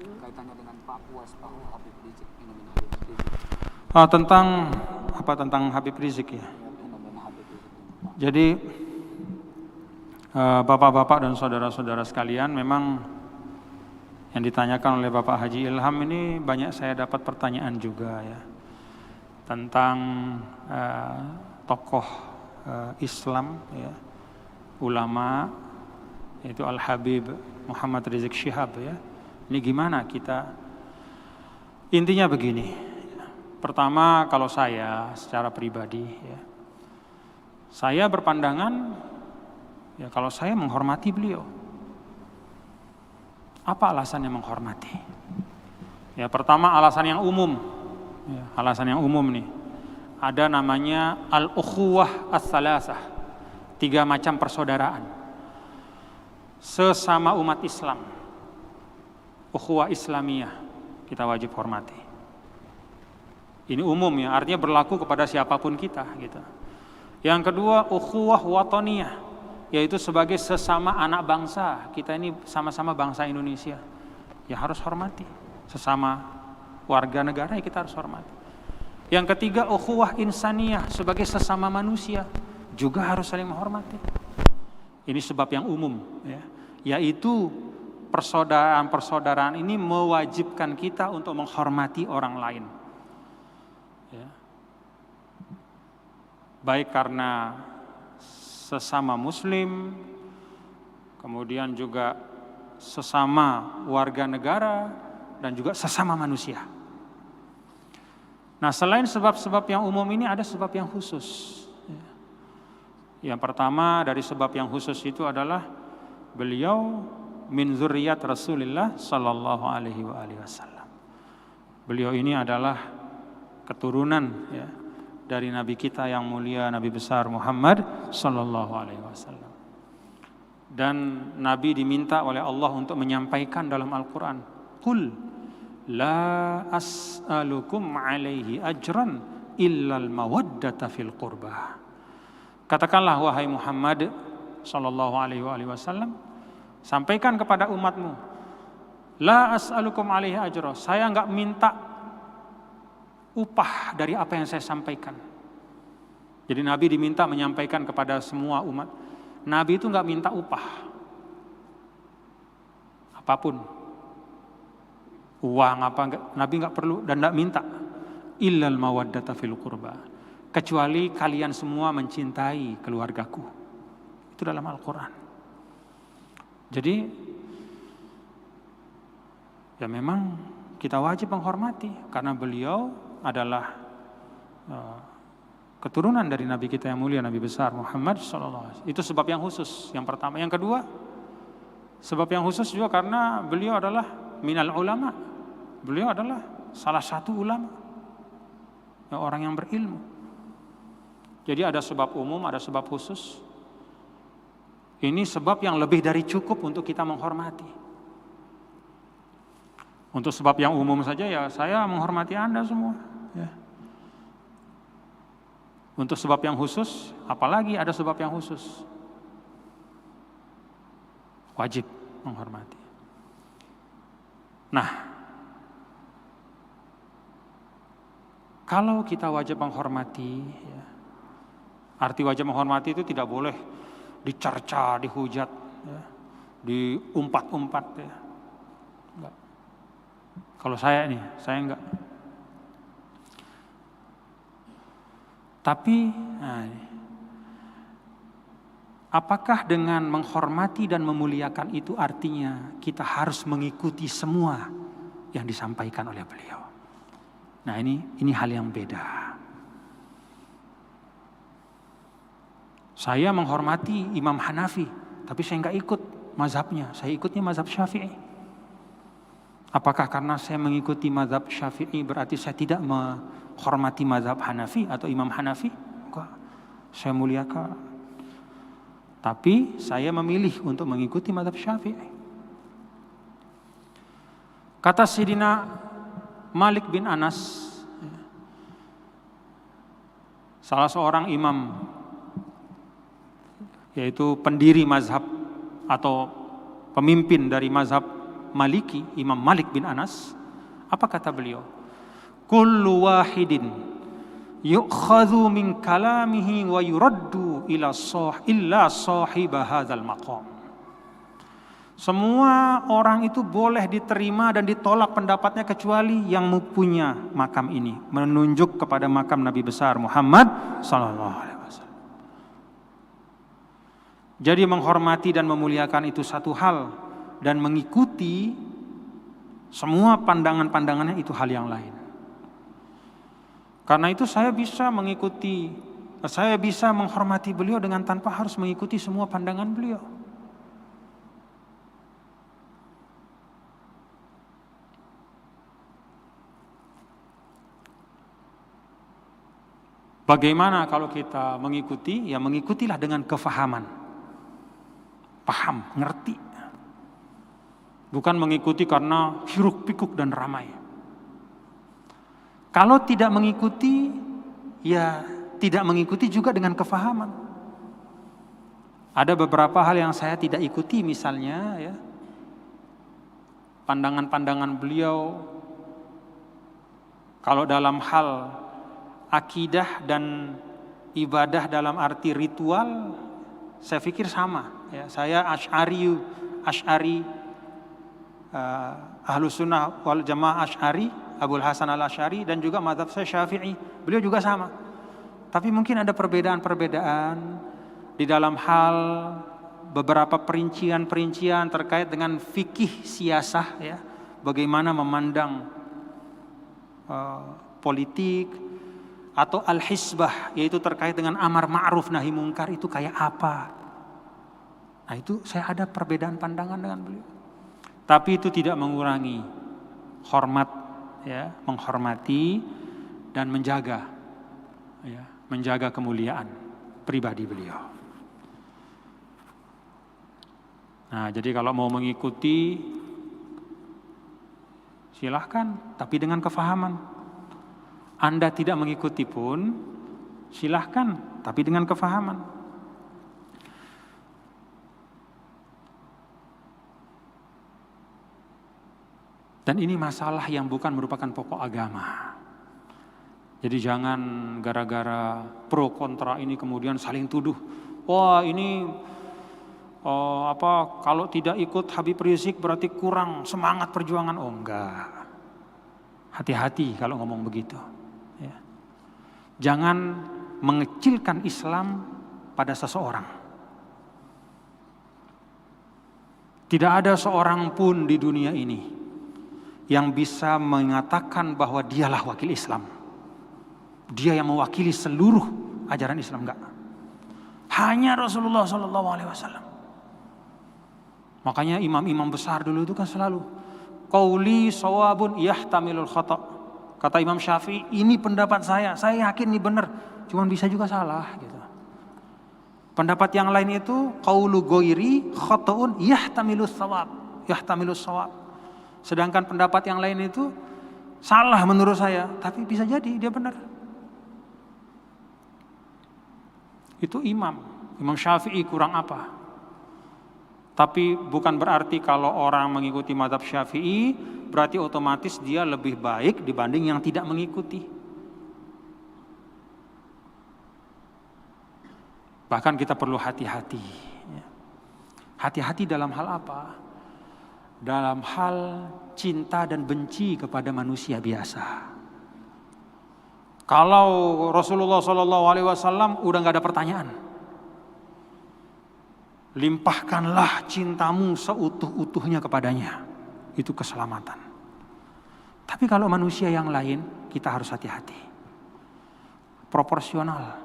kaitannya dengan Pak Puas, Pak Habib Rizik, fenomena Habib Rizik. Tentang Habib Rizik ya. Ya, fenomena Habib Rizik. Jadi bapak-bapak dan saudara-saudara sekalian, memang yang ditanyakan oleh Bapak Haji Ilham ini banyak saya dapat pertanyaan juga ya, tentang tokoh Islam ya, ulama, yaitu Al-Habib Muhammad Rizik Syihab ya. Ini gimana kita? Intinya begini. Pertama, kalau saya secara pribadi ya, saya berpandangan ya, kalau saya menghormati beliau. Apa alasannya menghormati? Ya, pertama alasan yang umum. Ya, alasan yang umum nih. Ada namanya al-ukhuwah ats-tsalatsah. 3 macam persaudaraan. Sesama umat Islam. Ukhuwah Islamiyah kita wajib hormati. Ini umum ya, artinya berlaku kepada siapapun kita gitu. Yang kedua, ukhuwah wataniyah, yaitu sebagai sesama anak bangsa. Kita ini sama-sama bangsa Indonesia, ya harus hormati. Sesama warga negara ya kita harus hormati. Yang ketiga, ukhuwah insaniyah, sebagai sesama manusia juga harus saling menghormati. Ini sebab yang umum ya, yaitu persaudaraan ini mewajibkan kita untuk menghormati orang lain ya. Baik karena sesama muslim, kemudian juga sesama warga negara, dan juga sesama manusia. Nah, selain sebab-sebab yang umum ini ada sebab yang khusus. Yang pertama dari sebab yang khusus itu adalah beliau min zurriyat Rasulullah sallallahu alaihi wasallam. Beliau ini adalah keturunan ya, dari Nabi kita yang mulia, Nabi besar Muhammad sallallahu alaihi wasallam. Dan Nabi diminta oleh Allah untuk menyampaikan dalam Al-Quran, Qul la as'alukum alaihi ajran illal mawaddata fil qurbah. Katakanlah wahai Muhammad sallallahu alaihi wasallam, sampaikan kepada umatmu, la as'alukum alaihi ajra, saya enggak minta upah dari apa yang saya sampaikan. Jadi Nabi diminta menyampaikan kepada semua umat. Nabi itu enggak minta upah apapun, uang apa enggak, Nabi enggak perlu dan enggak minta. Illal mawaddata fil qurba, kecuali kalian semua mencintai keluargaku. Itu dalam Al-Quran. Jadi ya memang kita wajib menghormati karena beliau adalah keturunan dari Nabi kita yang mulia, Nabi besar Muhammad SAW. Itu sebab yang khusus yang pertama. Yang kedua, sebab yang khusus juga karena beliau adalah minal ulama. Beliau adalah salah satu ulama, ya, orang yang berilmu. Jadi ada sebab umum, ada sebab khusus. Ini sebab yang lebih dari cukup untuk kita menghormati. Untuk sebab yang umum saja ya saya menghormati Anda semua ya. Untuk sebab yang khusus, apalagi ada sebab yang khusus, wajib menghormati. Nah, kalau kita wajib menghormati ya, arti wajib menghormati itu tidak boleh dicerca, dihujat ya, diumpat-umpat ya. Enggak. Kalau saya enggak. Tapi apakah dengan menghormati dan memuliakan itu artinya kita harus mengikuti semua yang disampaikan oleh beliau? Nah, ini hal yang beda. Saya menghormati Imam Hanafi, tapi saya enggak ikut mazhabnya, saya ikutnya mazhab Syafi'i. Apakah karena saya mengikuti mazhab Syafi'i berarti saya tidak menghormati mazhab Hanafi atau Imam Hanafi? Enggak, saya muliakan. Tapi saya memilih untuk mengikuti mazhab Syafi'i. Kata Sayyidina Malik bin Anas, salah seorang imam, yaitu pendiri mazhab atau pemimpin dari mazhab Maliki, Imam Malik bin Anas, apa kata beliau? Kullu wahidin yu'khadhu min kalamihi wa yuraddu illa sahiba hadzal maqam. Semua orang itu boleh diterima dan ditolak pendapatnya kecuali yang mempunyai makam ini, menunjuk kepada makam Nabi besar Muhammad sallallahu alaihi wasallam. Jadi menghormati dan memuliakan itu satu hal, dan mengikuti semua pandangan-pandangannya itu hal yang lain. Karena itu saya bisa menghormati beliau dengan tanpa harus mengikuti semua pandangan beliau. Bagaimana kalau kita mengikuti? Ya mengikutilah dengan kefahaman. Paham, ngerti. Bukan mengikuti karena hiruk pikuk dan ramai. Kalau tidak mengikuti, ya tidak mengikuti juga dengan kefahaman. Ada beberapa hal yang saya tidak ikuti, misalnya ya, pandangan-pandangan beliau kalau dalam hal akidah dan ibadah dalam arti ritual, saya pikir sama. Ya, saya Asy'ari, Ahlus Sunnah wal Jamaah Asy'ari, Abul Hasan al-Asy'ari, dan juga mazhab saya Syafi'i. Beliau juga sama. Tapi mungkin ada perbedaan-perbedaan di dalam hal beberapa perincian-perincian terkait dengan fikih siasah, ya, bagaimana memandang politik, atau al-hisbah, yaitu terkait dengan amar ma'ruf nahi mungkar itu kayak apa. Nah itu saya ada perbedaan pandangan dengan beliau. Tapi itu tidak mengurangi hormat, ya, menghormati dan menjaga, ya, menjaga kemuliaan pribadi beliau. Nah jadi kalau mau mengikuti silahkan, tapi dengan kefahaman. Anda tidak mengikuti pun silahkan, tapi dengan kefahaman. Dan ini masalah yang bukan merupakan pokok agama. Jadi jangan gara-gara pro kontra ini kemudian saling tuduh. Wah ini kalau tidak ikut Habib Rizik berarti kurang semangat perjuangan. Oh enggak. Hati-hati kalau ngomong begitu. Ya. Jangan mengecilkan Islam pada seseorang. Tidak ada seorang pun di dunia ini yang bisa mengatakan bahwa dialah wakil Islam. Dia yang mewakili seluruh ajaran Islam, enggak. Hanya Rasulullah SAW. Makanya imam-imam besar dulu itu kan selalu qauli shawabun yahtamilul khata'. Kata Imam Syafi'i, ini pendapat saya yakin ini benar, cuman bisa juga salah gitu. Pendapat yang lain itu qaulu ghairi khata'un yahtamilus shawab. Sedangkan pendapat yang lain itu salah menurut saya, tapi bisa jadi dia benar. Itu Imam Syafi'i kurang apa? Tapi bukan berarti kalau orang mengikuti mazhab Syafi'i berarti otomatis dia lebih baik dibanding yang tidak mengikuti. Bahkan kita perlu hati-hati. Hati-hati dalam hal apa? Dalam hal cinta dan benci kepada manusia biasa. Kalau Rasulullah SAW udah gak ada pertanyaan. Limpahkanlah cintamu seutuh-utuhnya kepadanya. Itu keselamatan. Tapi kalau manusia yang lain, kita harus hati-hati. Proporsional.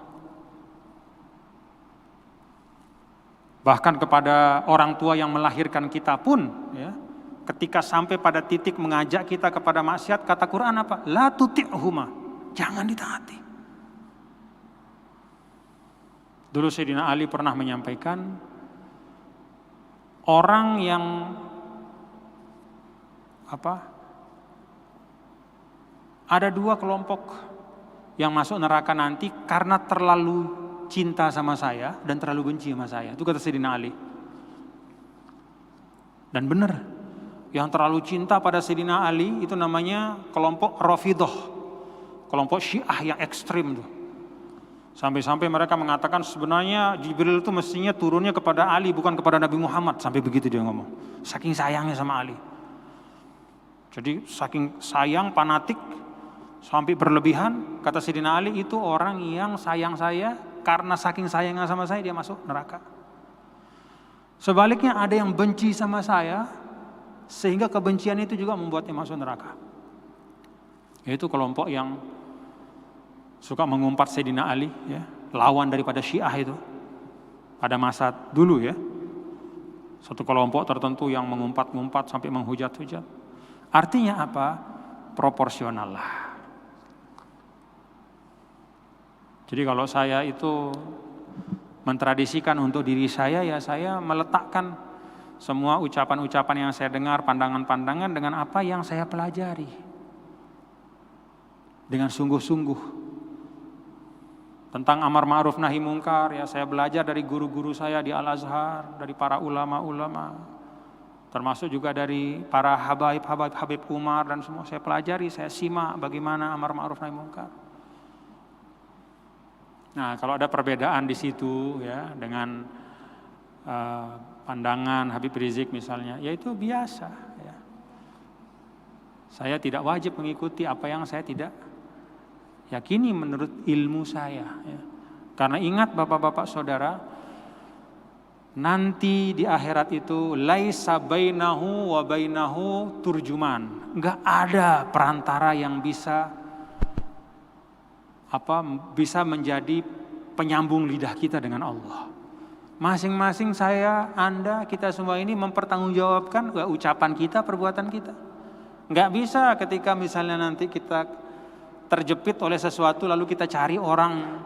Bahkan kepada orang tua yang melahirkan kita pun, ya, ketika sampai pada titik mengajak kita kepada maksiat, kata Quran apa? La tuti'huma. Jangan ditaati. Dulu Sayyidina Ali pernah menyampaikan, orang yang ada dua kelompok yang masuk neraka nanti karena terlalu cinta sama saya dan terlalu benci sama saya. Itu kata Sayyidina Ali. Dan benar, yang terlalu cinta pada Sayyidina Ali, itu namanya kelompok Rafidhah, kelompok Syiah yang ekstrim tuh. Sampai-sampai mereka mengatakan sebenarnya Jibril itu mestinya turunnya kepada Ali bukan kepada Nabi Muhammad, sampai begitu dia ngomong. Saking sayangnya sama Ali. Jadi saking sayang, fanatik, sampai berlebihan, kata Sayyidina Ali, itu orang yang sayang saya, karena saking sayangnya sama saya dia masuk neraka. Sebaliknya ada yang benci sama saya, sehingga kebencian itu juga membuatnya masuk neraka. Yaitu kelompok yang suka mengumpat Sayyidina Ali, ya, lawan daripada Syiah itu pada masa dulu ya. Satu kelompok tertentu yang mengumpat-ngumpat sampai menghujat-hujat. Artinya apa? Proporsional lah. Jadi kalau saya itu mentradisikan untuk diri saya, ya saya meletakkan semua ucapan-ucapan yang saya dengar, pandangan-pandangan dengan apa yang saya pelajari. Dengan sungguh-sungguh. Tentang amar ma'ruf nahi mungkar, ya saya belajar dari guru-guru saya di Al-Azhar, dari para ulama-ulama, termasuk juga dari para Habib Umar dan semua saya pelajari, saya simak bagaimana amar ma'ruf nahi mungkar. Nah, kalau ada perbedaan di situ ya dengan pandangan Habib Rizik misalnya, ya itu biasa ya. Saya tidak wajib mengikuti apa yang saya tidak yakini menurut ilmu saya ya. Karena ingat Bapak-bapak Saudara, nanti di akhirat itu laisa bainahu wa bainahu turjuman. Enggak ada perantara yang bisa menjadi penyambung lidah kita dengan Allah. Masing-masing saya, Anda, kita semua ini mempertanggungjawabkan ucapan kita, perbuatan kita. Enggak bisa ketika misalnya nanti kita terjepit oleh sesuatu lalu kita cari orang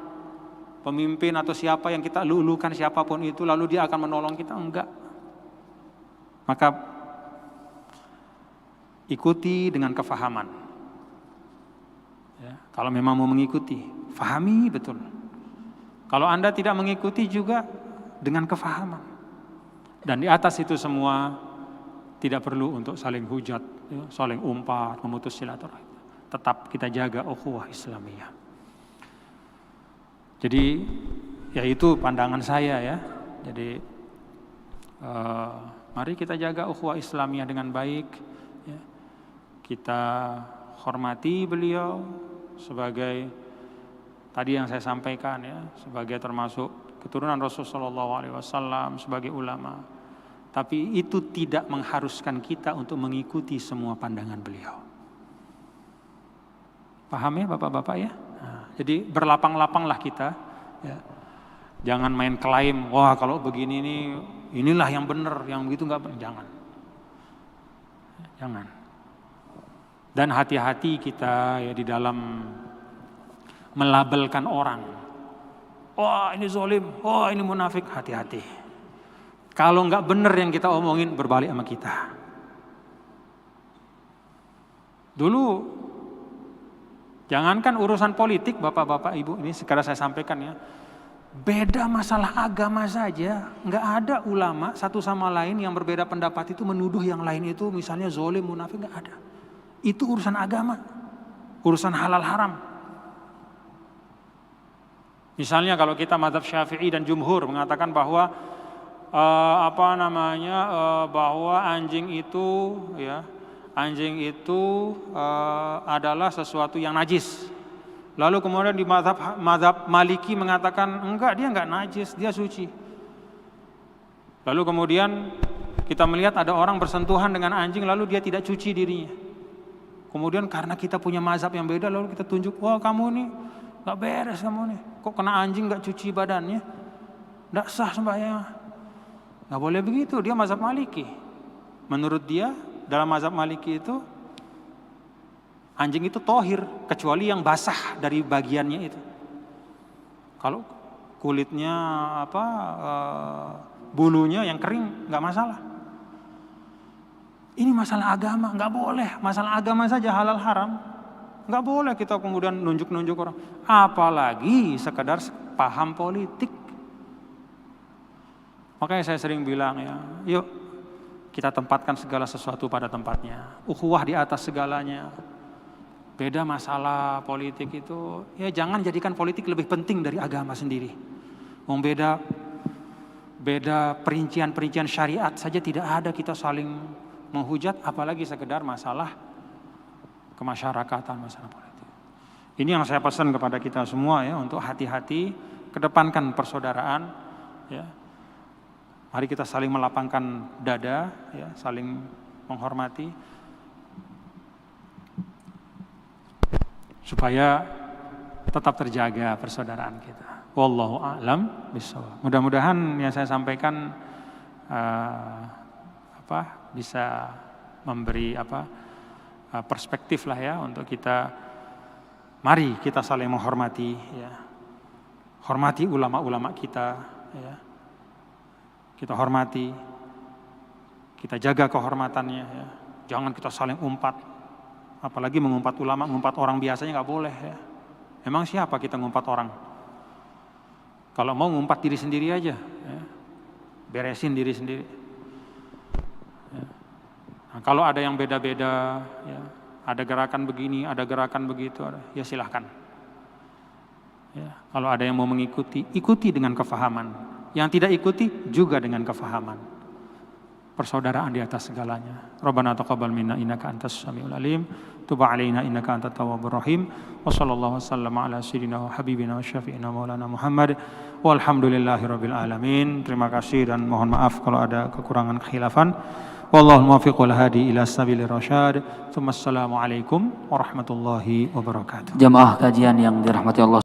pemimpin atau siapa yang kita lulukan, siapapun itu, lalu dia akan menolong kita. Enggak. Maka ikuti dengan kefahaman ya, kalau memang mau mengikuti, fahami betul. Kalau Anda tidak mengikuti juga dengan kefahaman. Dan di atas itu semua tidak perlu untuk saling hujat ya, saling umpat, memutus silaturahim. Tetap kita jaga ukhuwah Islamiyah. Jadi ya itu pandangan saya ya. Jadi mari kita jaga ukhuwah Islamiyah dengan baik ya. Kita hormati beliau sebagai tadi yang saya sampaikan ya, sebagai termasuk keturunan Rasulullah SAW, sebagai ulama. Tapi itu tidak mengharuskan kita untuk mengikuti semua pandangan beliau. Paham ya Bapak-bapak ya? Nah, jadi berlapang-lapanglah kita ya. Jangan main klaim, wah kalau begini inilah yang benar, yang begitu enggak benar. Jangan. Dan hati-hati kita ya di dalam melabelkan orang. Wah ini zalim, wah ini munafik, hati-hati. Kalau enggak benar yang kita omongin, berbalik sama kita. Dulu jangankan urusan politik Bapak-bapak Ibu, ini sekarang saya sampaikan ya. Beda masalah agama saja, enggak ada ulama satu sama lain yang berbeda pendapat itu menuduh yang lain itu misalnya zalim, munafik, enggak ada. Itu urusan agama, urusan halal haram. Misalnya kalau kita mazhab Syafi'i dan jumhur mengatakan bahwa bahwa anjing itu adalah sesuatu yang najis. Lalu kemudian di mazhab Maliki mengatakan dia enggak najis, dia suci. Lalu kemudian kita melihat ada orang bersentuhan dengan anjing lalu dia tidak cuci dirinya. Kemudian karena kita punya mazhab yang beda lalu kita tunjuk, wah kamu nih enggak beres kamu nih. Kok kena anjing enggak cuci badannya? Enggak sah sembahyang. Enggak boleh begitu, dia mazhab Maliki. Menurut dia dalam mazhab Maliki itu anjing itu tohir kecuali yang basah dari bagiannya itu. Kalau kulitnya bulunya yang kering nggak masalah. Ini masalah agama, nggak boleh. Masalah agama saja halal haram, nggak boleh kita kemudian nunjuk-nunjuk orang. Apalagi sekedar paham politik. Makanya saya sering bilang ya, yuk kita tempatkan segala sesuatu pada tempatnya. Ukhuwah di atas segalanya. Beda masalah politik itu, ya jangan jadikan politik lebih penting dari agama sendiri. Beda perincian-perincian syariat saja tidak ada, kita saling menghujat, apalagi sekedar masalah kemasyarakatan, masalah politik. Ini yang saya pesan kepada kita semua ya, untuk hati-hati, kedepankan persaudaraan ya. Mari kita saling melapangkan dada ya, saling menghormati supaya tetap terjaga persaudaraan kita. Wallahu a'lam bishawab. Mudah-mudahan yang saya sampaikan bisa memberi perspektif lah ya untuk kita. Mari kita saling menghormati ya. Hormati ulama-ulama kita ya. Kita hormati, kita jaga kehormatannya ya. Jangan kita saling umpat. Apalagi mengumpat ulama, mengumpat orang biasanya nggak boleh ya. Emang siapa kita ngumpat orang? Kalau mau ngumpat diri sendiri aja, ya. Beresin diri sendiri. Ya. Nah, kalau ada yang beda-beda, ya. Ada gerakan begini, ada gerakan begitu, ya silahkan. Ya. Kalau ada yang mau mengikuti, ikuti dengan kefahaman. Yang tidak ikuti juga dengan kefahaman. Persaudaraan di atas segalanya. Rabbana taqabbal minna innaka antas samiul alim, tub alaina innaka antat tawwabur rahim. Wa sallallahu wasallam ala sayyidina wa habibina wa syafi'ina maulana Muhammad. Walhamdulillahirabbil alamin. Terima kasih dan mohon maaf kalau ada kekurangan kekhilafan. Wallahul muwaffiq wal hadi ila sabilir rasyad. Assalamualaikum warahmatullahi wabarakatuh. Jamaah kajian yang dirahmati Allah